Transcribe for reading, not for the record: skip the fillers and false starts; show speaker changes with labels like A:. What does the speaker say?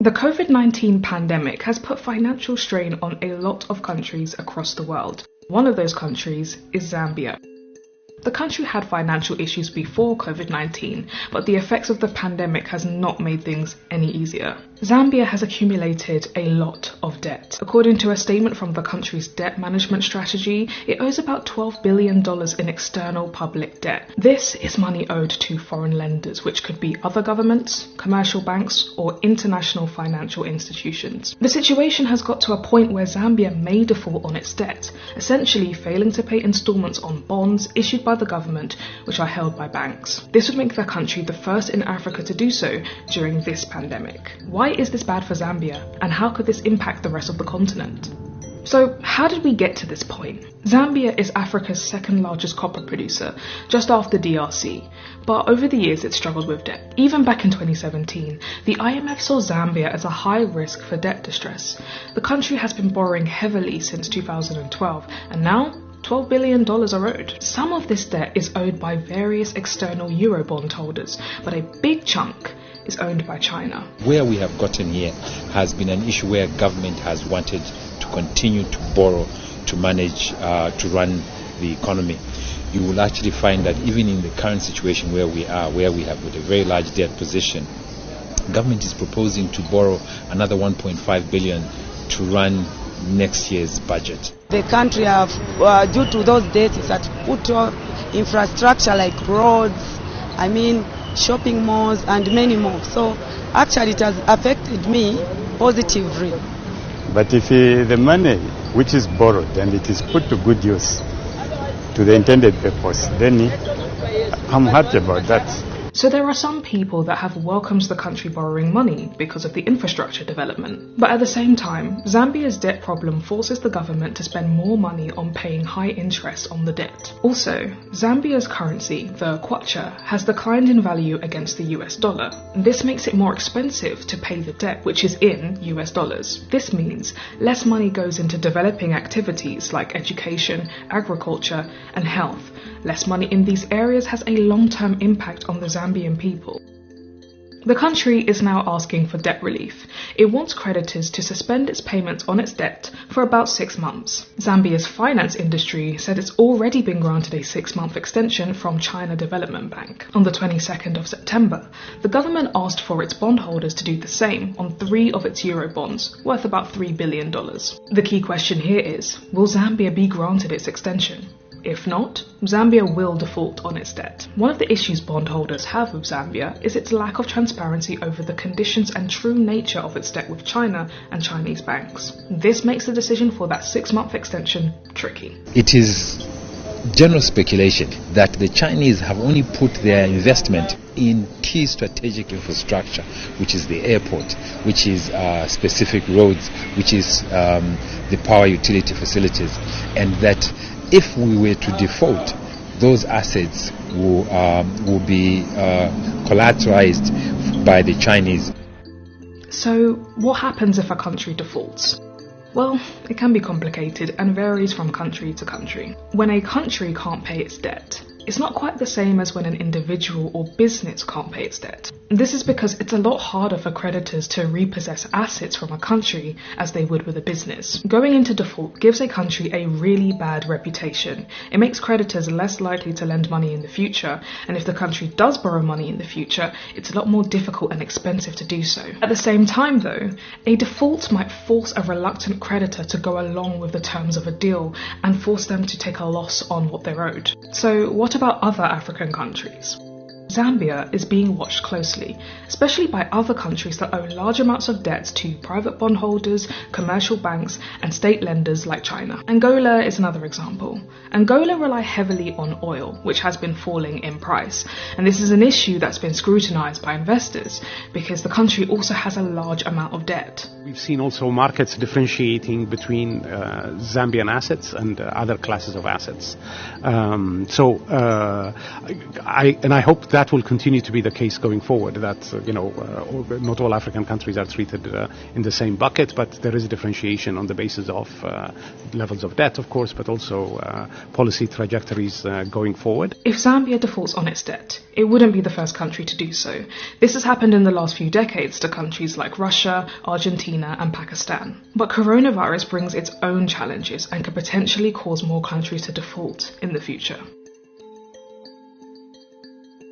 A: The COVID-19 pandemic has put financial strain on a lot of countries across the world. One of those countries is Zambia. The country had financial issues before COVID-19, but the effects of the pandemic has not made things any easier. Zambia has accumulated a lot of debt. According to a statement from the country's debt management strategy, it owes about $12 billion in external public debt. This is money owed to foreign lenders, which could be other governments, commercial banks, or international financial institutions. The situation has got to a point where Zambia may default on its debt, essentially failing to pay installments on bonds issued by the government, which are held by banks. This would make the country the first in Africa to do so during this pandemic. Why is this bad for Zambia, and how could this impact the rest of the continent? So, how did we get to this point? Zambia is Africa's second largest copper producer, just after DRC, but over the years it struggled with debt. Even back in 2017, the IMF saw Zambia as a high risk for debt distress. The country has been borrowing heavily since 2012, and now $12 billion are owed. Some of this debt is owed by various external Eurobond holders, but a big chunk is owned by China.
B: Where we have gotten here has been an issue where government has wanted to continue to borrow to manage, to run the economy. You will actually find that even in the current situation where we are, where we have got a very large debt position, government is proposing to borrow another 1.5 billion to run next year's budget.
C: The country have, due to those debts, is had put on infrastructure like roads, shopping malls and many more. So actually it has affected me positively.
D: But if the money which is borrowed and it is put to good use to the intended purpose, then I'm happy about that.
A: So there are some people that have welcomed the country borrowing money because of the infrastructure development. But at the same time, Zambia's debt problem forces the government to spend more money on paying high interest on the debt. Also, Zambia's currency, the kwacha, has declined in value against the US dollar. This makes it more expensive to pay the debt, which is in US dollars. This means less money goes into developing activities like education, agriculture, and health. Less money in these areas has a long-term impact on the Zambian people. The country is now asking for debt relief. It wants creditors to suspend its payments on its debt for about 6 months. Zambia's finance industry said it's already been granted a 6-month extension from China Development Bank. On the 22nd of September, the government asked for its bondholders to do the same on 3 of its Eurobonds, worth about $3 billion. The key question here is, will Zambia be granted its extension? If not, Zambia will default on its debt. One of the issues bondholders have with Zambia is its lack of transparency over the conditions and true nature of its debt with China and Chinese banks. This makes the decision for that 6-month extension tricky.
B: It is general speculation that the Chinese have only put their investment in key strategic infrastructure, which is the airport, which is specific roads, which is the power utility facilities, and that if we were to default, those assets will be collateralized by the Chinese.
A: So, what happens if a country defaults? Well, it can be complicated and varies from country to country. When a country can't pay its debt, it's not quite the same as when an individual or business can't pay its debt. This is because it's a lot harder for creditors to repossess assets from a country as they would with a business. Going into default gives a country a really bad reputation. It makes creditors less likely to lend money in the future, and if the country does borrow money in the future, it's a lot more difficult and expensive to do so. At the same time though, a default might force a reluctant creditor to go along with the terms of a deal and force them to take a loss on what they're owed. So what about other African countries? Zambia is being watched closely, especially by other countries that owe large amounts of debt to private bondholders, commercial banks, and state lenders like China. Angola is another example. Angola rely heavily on oil, which has been falling in price, and this is an issue that's been scrutinized by investors because the country also has a large amount of debt.
E: We've seen also markets differentiating between Zambian assets and other classes of assets. I hope that that will continue to be the case going forward. That not all African countries are treated in the same bucket, but there is a differentiation on the basis of levels of debt, of course, but also policy trajectories going forward.
A: If Zambia defaults on its debt, it wouldn't be the first country to do so. This has happened in the last few decades to countries like Russia, Argentina and Pakistan. But coronavirus brings its own challenges and could potentially cause more countries to default in the future.